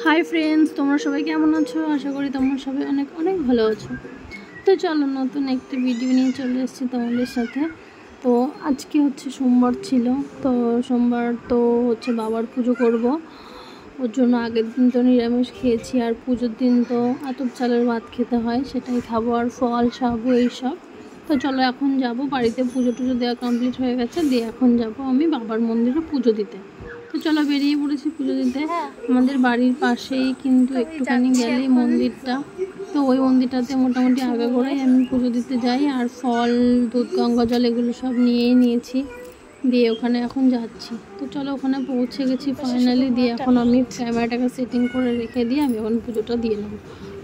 Hi friends तुम्हारा सबाई केमन आछो आशा करी तुम्हारा सबाई अनेक अनेक भालो आछो। तो चलो नतून एक भिडियो निये चले एसेछि तोमादेर साथे। तो आज के होच्छे सोमवार छिलो, तो सोमवार तो होच्छे बाबार पुजो करबो, ओर जोन्नो आगेर दिन तो निरामिष खेयेछि आर पुजोर दिन तो आतप चालेर भात खेते हय सेटाई खाबो आर फल साबु एई सब। तो चलो एखन जाबो बाड़ीते पुजो टुजो देওয়া कमप्लीट हये गेছে, दिये एखन जाबो आमि बाबार मंदिरे पुजो दिते। तो चलो बेरिये पड़ेছি पुजो दिते। आमादेर बाड़ीर पाशेई किन्तु एकटुखानि गेलेई मन्दिरटा, तो ओई मन्दिरटाते मोटामुटी आगे गोड़ाई आमि पुजो दिते जाई आर फल दूध गंगा जल एगुलो सब निয়েই নিয়েছি, दिये ओखाने एखन जाচ্ছি। तो चलो ओखाने पौঁছে गेছি फाइनाली, दिये एखन आमि क्यामेराटाके सेटिंग करे रेखे दिये आमि एखन पुजोटा दिये नेब।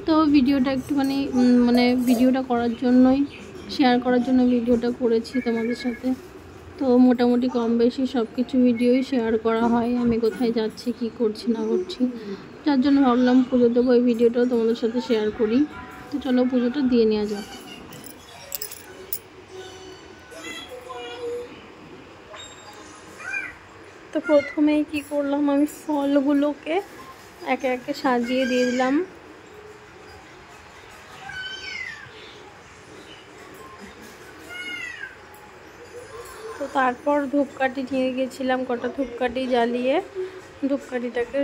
तो भिडियोटा एकटुखानि माने भिडियोटा करार जोन्नोई शेयर करार जोन्नो भिडियोटा करेছি তোমাদের সাথে। तो मोटामुटी कम बेशी सबकिछु भिडियोई शेयर करा हय आमि कोथाय जाচ্ছি कि करছি ना करছি, जार जोन्नो भाबलाम पुजो देबो এই ভিডিওটাও তোমাদের সাথে শেয়ার করি। তো চলো পুজোটা দিয়ে নেওয়া যাক। তো প্রথমেই কি করলাম, আমি ফলগুলোকে একে একে সাজিয়ে দিয়ে দিলাম। তো তারপর ধূপকাঠি নিয়ে গেছিলাম, কটা ধূপকাঠি জ্বালিয়ে ধূপকাঠিটাকে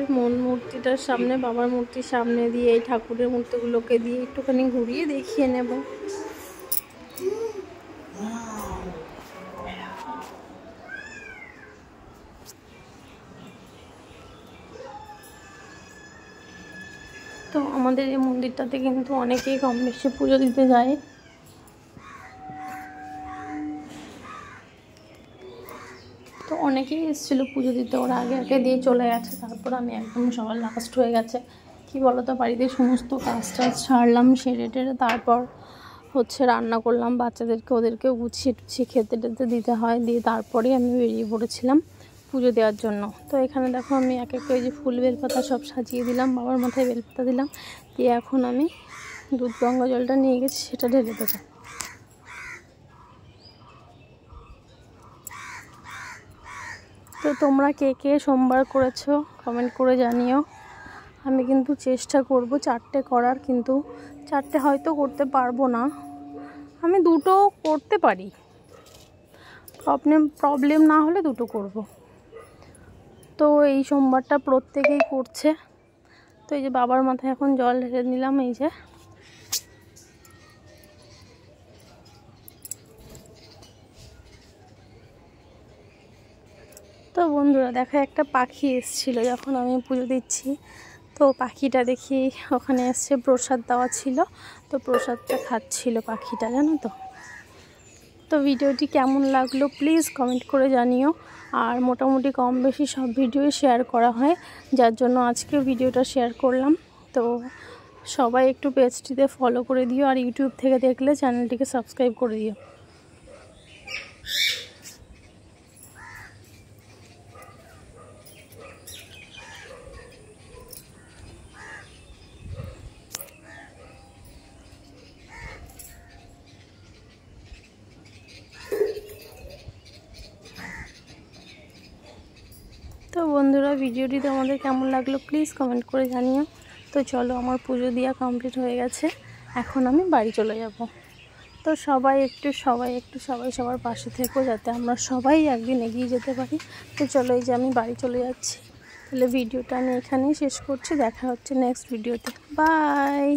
মূর্তিটার সামনে, বাবার মূর্তির সামনে দিয়ে এই ঠাকুরের মূর্তিগুলোকে দিয়ে একটুখানি ঘুরিয়ে দেখিয়ে নেব। তো আমাদের এই মন্দিরটাতে কিন্তু অনেকেই কম বেশি পুজো দিতে যায়। তো অনেকেই এসেছিলো পুজো দিতে, ওরা আগে আগে দিয়ে চলে গেছে, তারপর আমি একদম সবার লাস্ট হয়ে গেছে। কি বলো তো, বাড়িতে সমস্ত কাজ টাজ ছাড়লাম, সেরে টেরে তারপর হচ্ছে রান্না করলাম বাচ্চাদেরকে, ওদেরকে গুছিয়ে টুছিয়ে খেতে টেতে দিতে হয়, দিয়ে তারপরেই আমি বেরিয়ে পড়েছিলাম পুজো দেওয়ার জন্য। তো এখানে দেখো আমি এক একটা ওই যে ফুল বেলপাতা সব সাজিয়ে দিলাম, বাবার মাথায় বেলপাতা দিলাম, দিয়ে এখন আমি দুধ গঙ্গা জলটা নিয়ে গেছি সেটা ঢেলে দেবো। তো তোমরা কে কে সোমবার করেছো কমেন্ট করে জানিও। আমি কিন্তু চেষ্টা করব 4টে করার, কিন্তু 4টে হয়তো করতে পারবো না, আমি 2টো করতে পারি, প্রবলেম না হলে 2টো করব। তো এই সোমবারটা প্রত্যেকেই করছে। তো এই যে বাবার মাথায় এখন জল ঢেলে নিলাম, এই যে তো বন্ধুরা দেখো একটা পাখি এসেছিল যখন আমি পুজো দিচ্ছি, তো পাখিটা দেখি ওখানে এসছে, প্রসাদ দেওয়া ছিল, তো প্রসাদটা খাচ্ছিল পাখিটা, জানো তো। তো ভিডিওটি কেমন লাগলো প্লিজ কমেন্ট করে জানিও। আর মোটামুটি কম বেশি সব ভিডিওই শেয়ার করা হয়, যার জন্য আজকে ভিডিওটা শেয়ার করলাম। তো সবাই একটু পেজটিতে ফলো করে দিও, আর ইউটিউব থেকে দেখলে চ্যানেলটিকে সাবস্ক্রাইব করে দিও। তো বন্ধুরা ভিডিওটি তোমাদের কেমন লাগলো প্লিজ কমেন্ট করে জানিও। তো চলো আমার পুজো দেওয়া কমপ্লিট হয়ে গেছে, এখন আমি বাড়ি চলে যাব। তো সবাই একটু সবার পাশে থেকো, যাতে আমরা সবাই একদিন এগিয়ে যেতে পারি। তো চলো এই যে আমি বাড়ি চলে যাচ্ছি। তাহলে ভিডিওটা আমি এখানেই শেষ করছি, দেখা হচ্ছে নেক্সট ভিডিওতে, বাই।